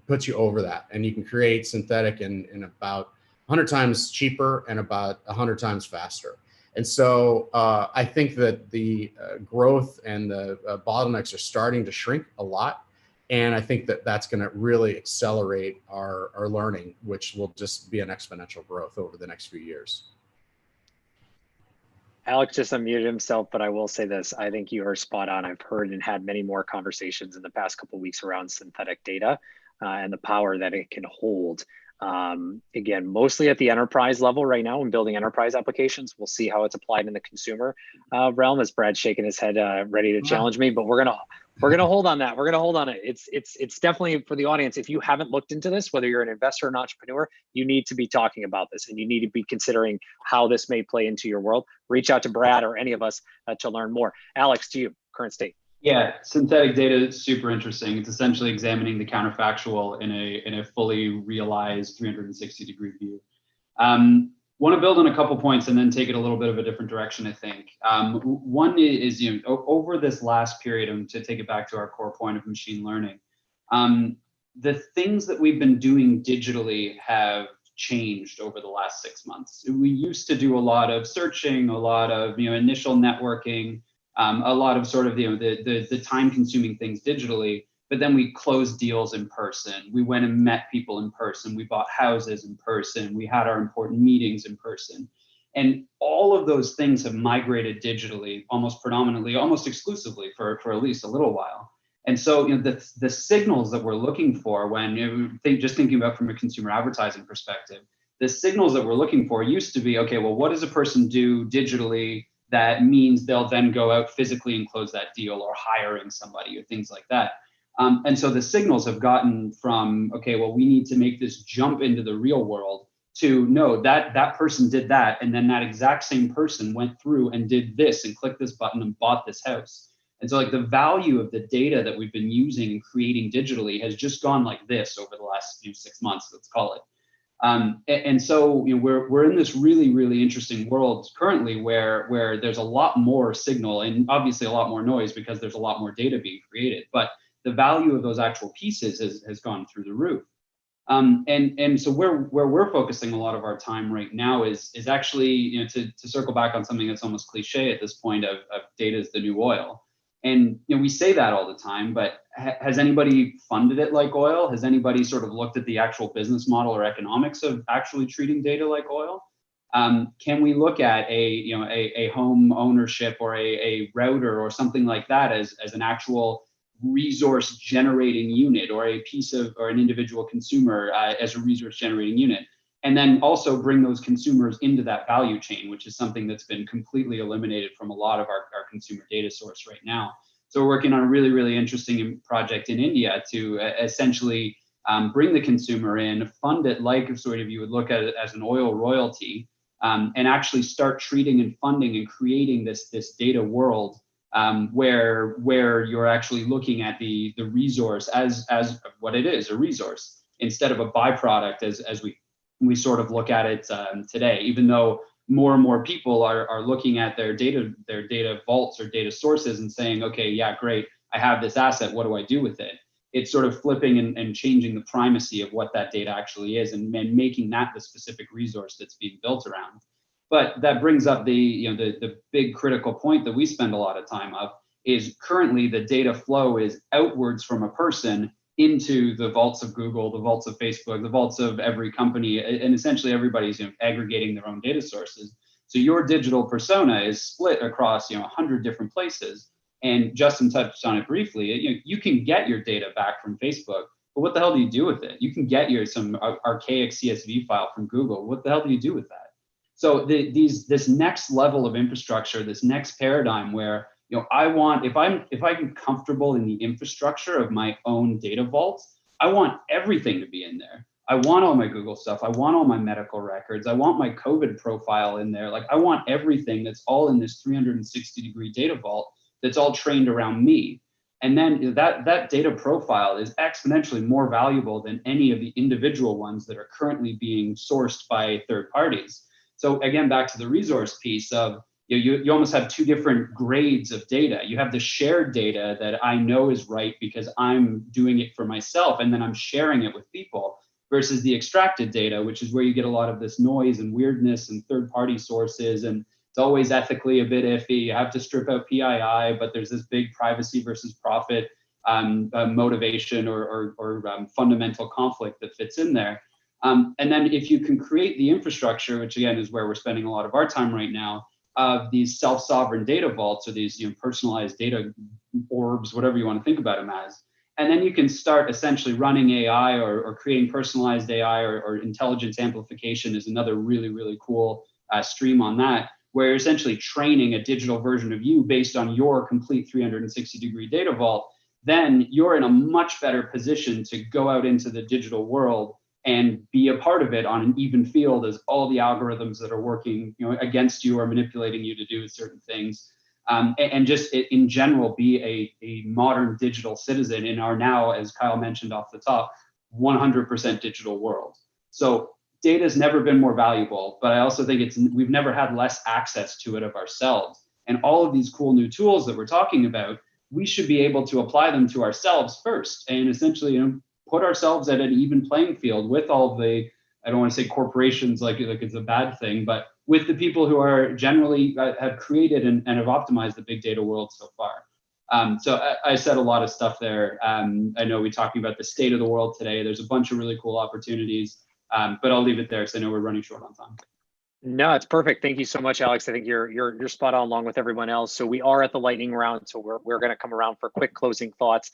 puts you over that, and you can create synthetic in about 100 times cheaper and about 100 times faster. And so I think that the growth and the bottlenecks are starting to shrink a lot. And I think that that's going to really accelerate our learning, which will just be an exponential growth over the next few years. Alex just unmuted himself, but I will say this. I think you are spot on. I've heard and had many more conversations in the past couple of weeks around synthetic data and the power that it can hold Again, mostly at the enterprise level right now when building enterprise applications. We'll see how it's applied in the consumer realm, as Brad's shaking his head ready to challenge me, but we're gonna hold on that. We're gonna hold on it. It's definitely for the audience. If you haven't looked into this, whether you're an investor or an entrepreneur, you need to be talking about this, and you need to be considering how this may play into your world. Reach out to Brad or any of us to learn more. Alex, to you, current state. Yeah, synthetic data is super interesting. It's essentially examining the counterfactual in a fully realized 360-degree view. Want to build on a couple points and then take it a little bit of a different direction, I think. One is, over this last period, and to take it back to our core point of machine learning, the things that we've been doing digitally have changed over the last 6 months. We used to do a lot of searching, a lot of initial networking, a lot of sort of the time-consuming things digitally. But then we closed deals in person. We went and met people in person. We bought houses in person. We had our important meetings in person. And all of those things have migrated digitally, almost predominantly, almost exclusively for at least a little while. And so the signals that we're looking for when just thinking about from a consumer advertising perspective, the signals that we're looking for used to be, okay, well, what does a person do digitally that means they'll then go out physically and close that deal, or hiring somebody or things like that. And so the signals have gotten from, okay, well, we need to make this jump into the real world, to no, that person did that, and then that exact same person went through and did this and clicked this button and bought this house. And so like the value of the data that we've been using and creating digitally has just gone like this over the last 6 months, let's call it. And so we're in this really, really interesting world currently where there's a lot more signal and obviously a lot more noise because there's a lot more data being created. But the value of those actual pieces has gone through the roof. And so where we're focusing a lot of our time right now is actually, to circle back on something that's almost cliche at this point of data is the new oil. And we say that all the time, but has anybody funded it like oil? Has anybody sort of looked at the actual business model or economics of actually treating data like oil? Can we look at a home ownership or a router or something like that as an actual resource generating unit, or a piece of, or an individual consumer as a resource generating unit? And then also bring those consumers into that value chain, which is something that's been completely eliminated from a lot of our consumer data source right now. So we're working on a really, really interesting project in India to essentially bring the consumer in, fund it like sort of you would look at it as an oil royalty, and actually start treating and funding and creating this data world where you're actually looking at the resource as what it is, a resource, instead of a byproduct as we sort of look at it today. Even though more and more people are looking at their data vaults or data sources and saying, okay, yeah, great, I have this asset, what do I do with it? It's sort of flipping and changing the primacy of what that data actually is, and making that the specific resource that's being built around. But that brings up the big critical point that we spend a lot of time of, is currently the data flow is outwards from a person into the vaults of Google, the vaults of Facebook, the vaults of every company, and essentially everybody's aggregating their own data sources. So your digital persona is split across 100 different places. And Justin touched on it briefly. You can get your data back from Facebook, but what the hell do you do with it? You can get some archaic CSV file from Google. What the hell do you do with that? So this next level of infrastructure, this next paradigm where I want, if I'm comfortable in the infrastructure of my own data vaults, I want everything to be in there. I want all my Google stuff. I want all my medical records. I want my COVID profile in there. Like, I want everything that's all in this 360-degree data vault that's all trained around me. And then that data profile is exponentially more valuable than any of the individual ones that are currently being sourced by third parties. So again, back to the resource piece of, you almost have two different grades of data. You have the shared data that I know is right because I'm doing it for myself, and then I'm sharing it with people, versus the extracted data, which is where you get a lot of this noise and weirdness and third-party sources, and it's always ethically a bit iffy. You have to strip out PII, but there's this big privacy versus profit motivation or fundamental conflict that fits in there. And then if you can create the infrastructure, which again is where we're spending a lot of our time right now, of these self-sovereign data vaults, or these personalized data orbs, whatever you want to think about them as, And then you can start essentially running AI or creating personalized AI or intelligence amplification is another really, really cool stream on that, where you're essentially training a digital version of you based on your complete 360-degree data vault. Then you're in a much better position to go out into the digital world and be a part of it on an even field as all the algorithms that are working, against you or manipulating you to do certain things. And just in general, be a modern digital citizen in our now, as Kyle mentioned off the top, 100% digital world. So data has never been more valuable, but I also think we've never had less access to it of ourselves. And all of these cool new tools that we're talking about, we should be able to apply them to ourselves first and essentially put ourselves at an even playing field with all the, I don't want to say corporations like it's a bad thing, but with the people who are generally have created and have optimized the big data world so far. So I said a lot of stuff there. I know we're talking about the state of the world today. There's a bunch of really cool opportunities, but I'll leave it there because I know we're running short on time. No, it's perfect. Thank you so much, Alex. I think you're spot on along with everyone else. So we are at the lightning round. So we're going to come around for quick closing thoughts,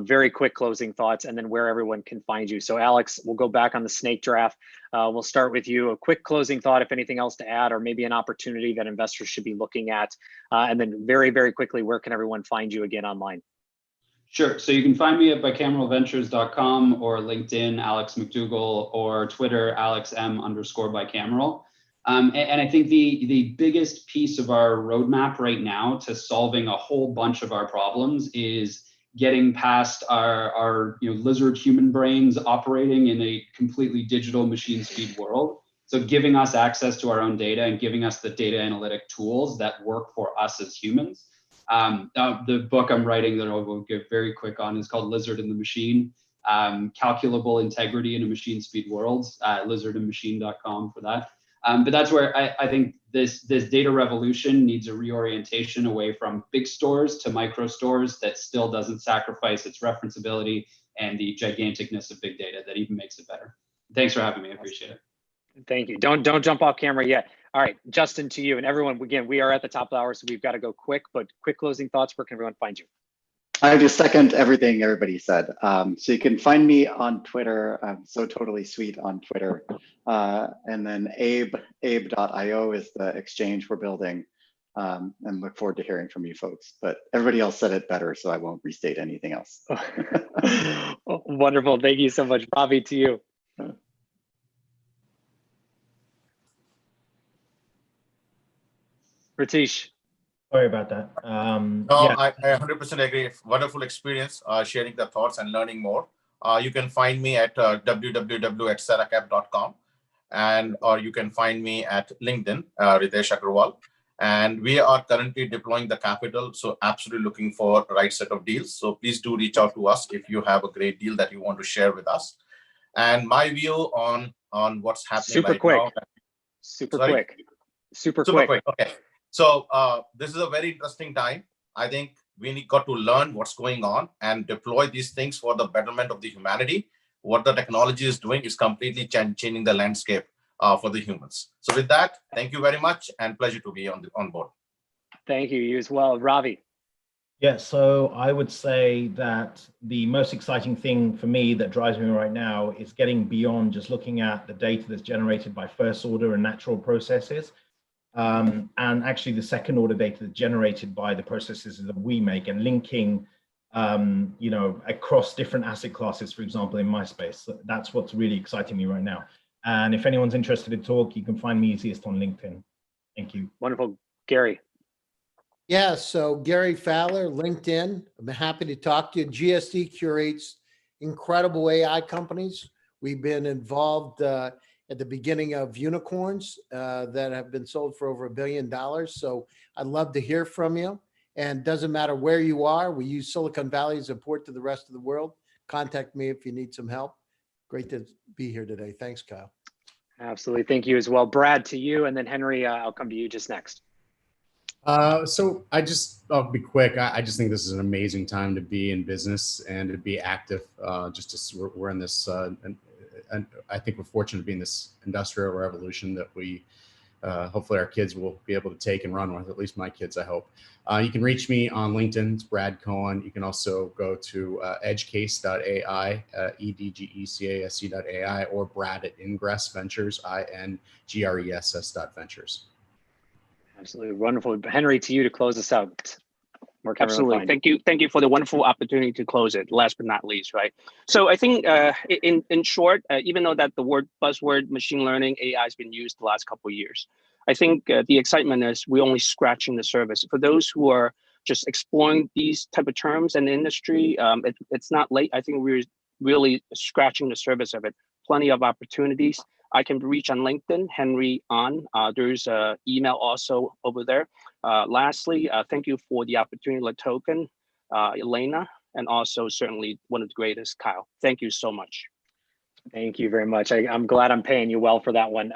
very quick closing thoughts, and then where everyone can find you. So Alex, we'll go back on the snake draft. We'll start with you. A quick closing thought, if anything else to add, or maybe an opportunity that investors should be looking at. And then very, very quickly, where can everyone find you again online? Sure. So you can find me at bicameralventures.com or LinkedIn, Alex McDougall, or Twitter, AlexM_bicameral. And I think the biggest piece of our roadmap right now to solving a whole bunch of our problems is getting past our lizard human brains operating in a completely digital machine speed world. So giving us access to our own data and giving us the data analytic tools that work for us as humans. The book I'm writing that I will give very quick on is called Lizard and the Machine, Calculable Integrity in a Machine Speed World, lizardandmachine.com for that. But that's where I think this data revolution needs a reorientation away from big stores to micro stores that still doesn't sacrifice its referenceability and the giganticness of big data that even makes it better. Thanks for having me. I appreciate it. Thank you. Don't jump off camera yet. All right, Justin, to you and everyone. Again, we are at the top of the hour, so we've got to go quick. But quick closing thoughts. Where can everyone find you? I just second everything everybody said. So you can find me on Twitter. I'm so totally sweet on Twitter. And then abe.io is the exchange we're building. And look forward to hearing from you folks. But everybody else said it better, so I won't restate anything else. Wonderful. Thank you so much. Ravi, to you. Ratish. Sorry about that. No, yeah. I 100% agree. Wonderful experience sharing the thoughts and learning more. You can find me at www.saracap.com or you can find me at LinkedIn, Ritesh Agrawal. And we are currently deploying the capital. So absolutely looking for the right set of deals. So please do reach out to us if you have a great deal that you want to share with us. And my view on what's happening Super quick. Okay. So this is a very interesting time. I think we got to learn what's going on and deploy these things for the betterment of the humanity. What the technology is doing is completely changing the landscape for the humans. So with that, thank you very much and pleasure to be on board. Thank you. You as well. Ravi. Yeah, so I would say that the most exciting thing for me that drives me right now is getting beyond just looking at the data that's generated by first order and natural processes. And actually the second order data that's generated by the processes that we make and linking, across different asset classes, for example, in my space. That's what's really exciting me right now. And if anyone's interested in talk, you can find me easiest on LinkedIn. Thank you. Wonderful. Gary. Yeah, so Gary Fowler, LinkedIn. I'm happy to talk to you. GSD curates incredible AI companies. We've been involved at the beginning of unicorns that have been sold for over $1 billion. So I'd love to hear from you. And doesn't matter where you are. We use Silicon Valley as a port to the rest of the world. Contact me if you need some help. Great to be here today. Thanks, Kyle. Absolutely. Thank you as well. Brad, to you. And then Henry, I'll come to you just next. So I'll be quick. I just think this is an amazing time to be in business and to be active. We're in this, and I think we're fortunate to be in this industrial revolution that we hopefully our kids will be able to take and run with, at least my kids, I hope. You can reach me on LinkedIn. It's Brad Cohen. You can also go to edgecase.ai, edgecasc.ai, or Brad at Ingress Ventures, INGRESS.ventures. Absolutely wonderful. Henry, to you to close us out. Where can everyone Absolutely. find you? Thank you for the wonderful opportunity to close it. Last but not least, right? So I think in short, even though that the buzzword machine learning AI has been used the last couple of years, I think the excitement is we're only scratching the surface. For those who are just exploring these type of terms in the industry, it's not late. I think we're really scratching the surface of it. Plenty of opportunities. I can reach on LinkedIn, Henry On. There's an email also over there. Lastly, thank you for the opportunity, Latoken, Elena, and also certainly one of the greatest, Kyle. Thank you so much. Thank you very much. I'm glad I'm paying you well for that one.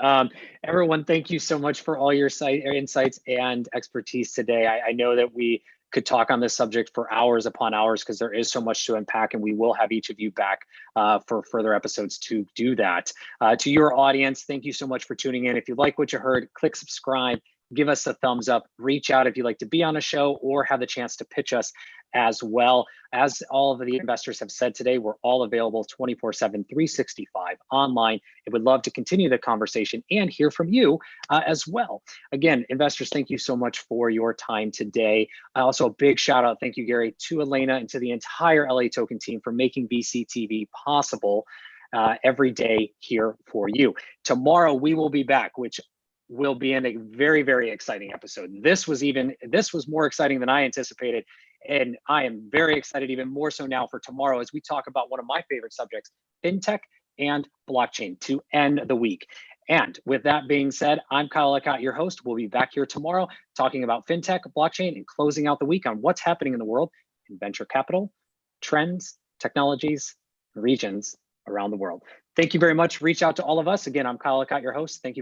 Everyone, thank you so much for all your insights and expertise today. I know that we could talk on this subject for hours upon hours because there is so much to unpack, and we will have each of you back for further episodes to do that. To your audience, thank you so much for tuning in. If you like what you heard, click subscribe, give us a thumbs up, reach out if you'd like to be on a show or have the chance to pitch us as well. As all of the investors have said today, we're all available 24/7, 365 online. I would love to continue the conversation and hear from you as well. Again, investors, thank you so much for your time today. Also, a big shout out, thank you, Gary, to Elena and to the entire LA Token team for making VCTV possible every day here for you. Tomorrow, we will be back, which will be in a very, very exciting episode. This was more exciting than I anticipated. And I am very excited, even more so now, for tomorrow as we talk about one of my favorite subjects, fintech and blockchain, to end the week. And with that being said, I'm Kyle Eckhart, your host. We'll be back here tomorrow talking about fintech, blockchain, and closing out the week on what's happening in the world in venture capital, trends, technologies, regions around the world. Thank you very much. Reach out to all of us. Again, I'm Kyle Eckhart, your host. Thank you.